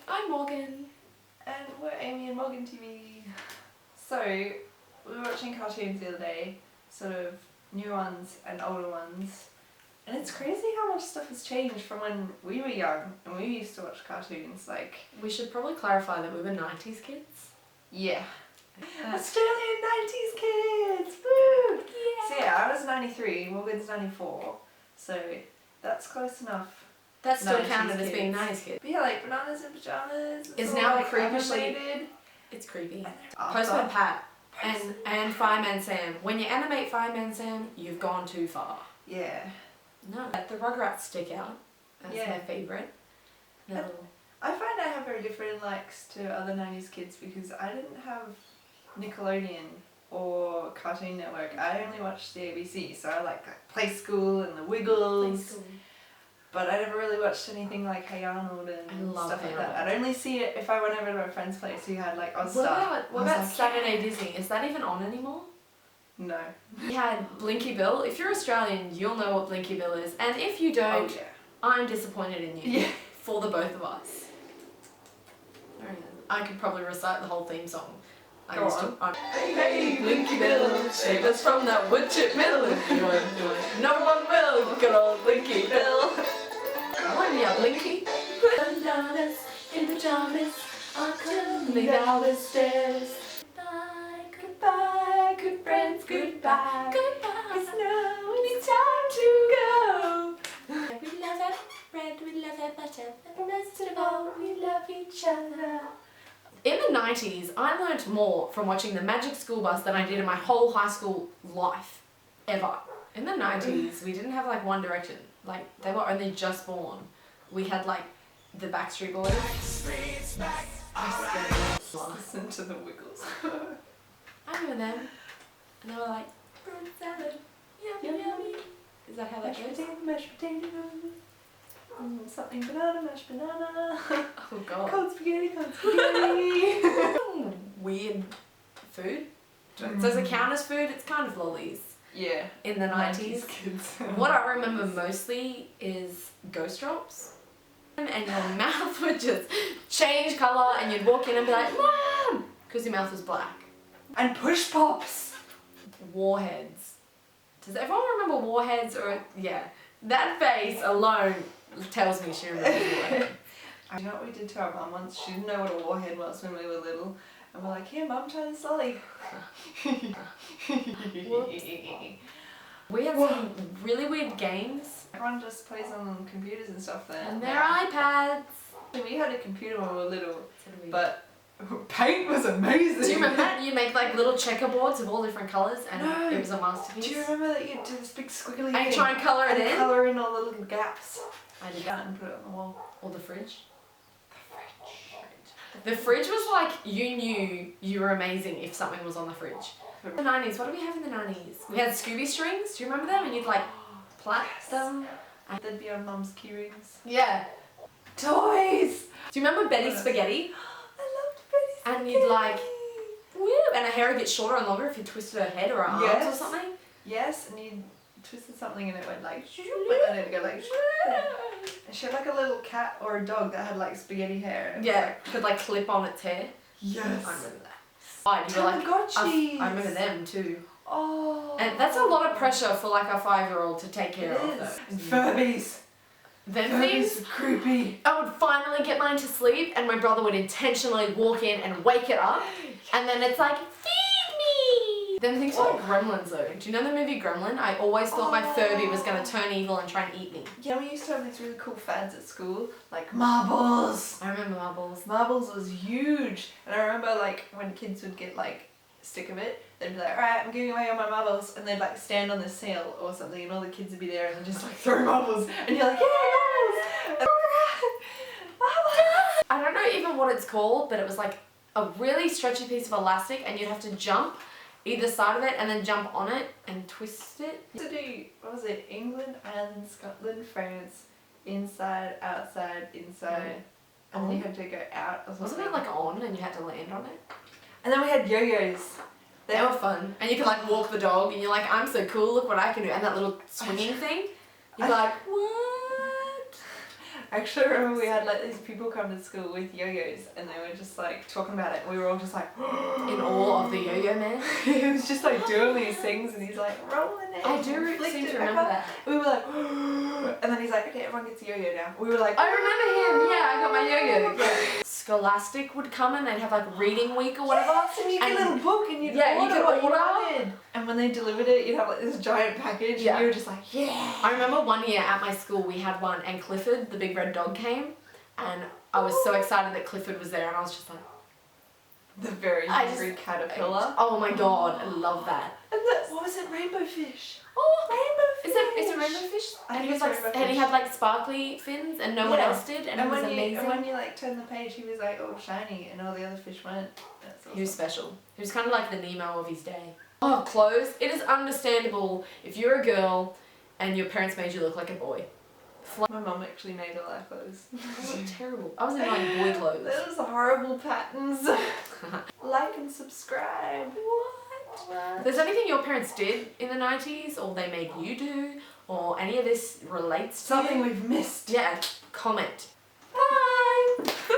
I'm Morgan. And we're amyandmorgantv. So, we were watching cartoons the other day, sort of new ones and older ones. And it's crazy how much stuff has changed from when we were young and we used to watch cartoons. Like, We should probably clarify that we were 90's kids. yeah. Australian 90's kids! Woo! Yeah. So yeah, I was 93, Morgan's 94. So that's close enough. That's still 90s counted as being kids. 90's kids. But yeah, like Bananas in Pyjamas. It's all, now like, creepishly- animated. It's creepy. After- Postman Pat and Fireman Sam. When you animate Fireman Sam, you've gone too far. Yeah. No. The Rugrats stick out. That's Yeah. my favourite. No. I find I have very different likes to other 90's kids because I didn't have Nickelodeon or Cartoon Network. I only watched the ABC, so I like Play School and the Wiggles. But I never really watched anything like Hey Arnold and love stuff Hey like that. Arnold. I'd only see it if I went over to a friend's place who had like Oz What Star. about Saturday Disney? Is that even on anymore? No. We had Blinky Bill. If you're Australian, you'll know what Blinky Bill is. And if you don't, Oh, yeah. I'm disappointed in you. Yeah. For the both of us. I could probably recite the whole theme song. Go on. Hey, hey, Blinky Bill, save us from that wood chip mill. If you want to do it, no one will. Good old Blinky Bill. Come on, yeah, Blinky. Bananas in pajamas are coming down the stairs. Goodbye, goodbye, good friends, goodbye. Goodbye. It's now it's time to go. We love our bread, we love our butter, but most of all, we love each other. In the 90's, I learnt more from watching the Magic School Bus than I did in my whole high school life, ever. In the 90's, we didn't have like One Direction. Like, they were only just born. We had like the Backstreet Boys. Listen to the Wiggles. I remember them. And they were like, fruit salad, yummy, yummy. Is that how that Mashed goes? potato, mashed potato. Something banana, mashed banana. Oh god. Cold spaghetti, cold spaghetti. Weird food. Does it count as food? It's kind of lollies. Yeah. In the 90's. kids. What I remember mostly is ghost drops. And your mouth would just change colour and you'd walk in and be like, Mom! Because your mouth was black. And push pops. Warheads. Does everyone remember Warheads or, yeah. That face alone tells me she remembers Warheads. You know what we did to our mum once? She didn't know what a warhead was when we were little. And we're like, here mum, try this lolly. We had some really weird games. Everyone just plays on computers and stuff then. And their iPads. We had a computer when we were little, So do we. but paint was amazing. Do you remember that? You make like little checkerboards of all different colours and No. it was a masterpiece. Do you remember that you do this big squiggly And thing? you try and colour it and in? colour in all the little gaps. I did that. And put it on the wall. Or the fridge. The fridge was like, you knew you were amazing if something was on the fridge. The 90's, what did we have in the 90's? We had Scooby strings, do you remember them? And you'd like plait them. And they'd be on mum's key rings. Yeah. Toys! Do you remember Betty Spaghetti? I loved Betty Spaghetti. And you'd like, woo, and her hair would get shorter and longer if you twisted her head or her arms or something. Yes, and you twisted something and it went like shoop, and then it'd go like shoop. And she had like a little cat or a dog that had like spaghetti hair. And Yeah, could like clip on its hair. Yes. I remember that. Oh, you were like, Tamagotchis. I remember them too. Oh. And that's a lot of pressure for like a 5-year-old to take care of It is. though. And Furbies. Them Furbies things, are creepy. I would finally get mine to sleep and my brother would intentionally walk in and wake it up and then it's like, feed me! Them things were like Gremlins though. Do you know the movie Gremlin? I always thought my Furby was going to turn evil and try and eat me. Yeah, we used to have these really cool fads at school, like marbles. I remember marbles. Marbles was huge. And I remember like when kids would get like sick of it, they'd be like, alright, I'm giving away all my marbles, and they'd like stand on the sail or something and all the kids would be there and they'd just like throw marbles and you're like, yeah, marbles! I don't know even what it's called, but it was like a really stretchy piece of elastic and you'd have to jump either side of it and then jump on it and twist it. To do, what was it, England, Ireland, Scotland, France, inside, outside, inside, and then you had to go out or something. Wasn't it like on and you had to land on it? And then we had yo-yos. They were fun. And you could like walk the dog and you're like, I'm so cool, look what I can do. And that little swinging thing, you're like, what? I actually remember we had like these people come to school with yo-yos and they were just like talking about it. We were all just like In awe of the yo-yo man. he was just like doing these things and he's like rolling it. I do flicked seem it to back remember up. that. We were like and then he's like, okay, everyone gets a yo-yo now. We were like, I remember him, yeah, I got my yo-yo. Yeah. Scholastic would come and they'd have like reading week or whatever. Yes, and you get a little book and you'd yeah, you order could what you order. wanted. And when they delivered it, you'd have like this giant package Yeah. and you were just like, yeah. I remember one year at my school we had one and Clifford, the big red dog, came and I was so excited that Clifford was there and I was just like, The very hungry caterpillar. oh my god, I love that. And the, what was it? Rainbow fish. Oh, Rainbow fish. Is it rainbow fish? I And think he was it's like, rainbow and he fish. had like sparkly fins and no one Yeah. else did and it was amazing. And when you like turn the page, he was like all shiny and all the other fish weren't. That's awesome. He was special. He was kind of like the Nemo of his day. Oh, clothes. It is understandable if you're a girl and your parents made you look like a boy. My mum actually made all our clothes. That was terrible. I was in like boy clothes. Those horrible patterns. Like and subscribe. What? If there's anything your parents did in the 90s or they made you do or any of this relates to Something you, we've missed. yeah, comment. Bye!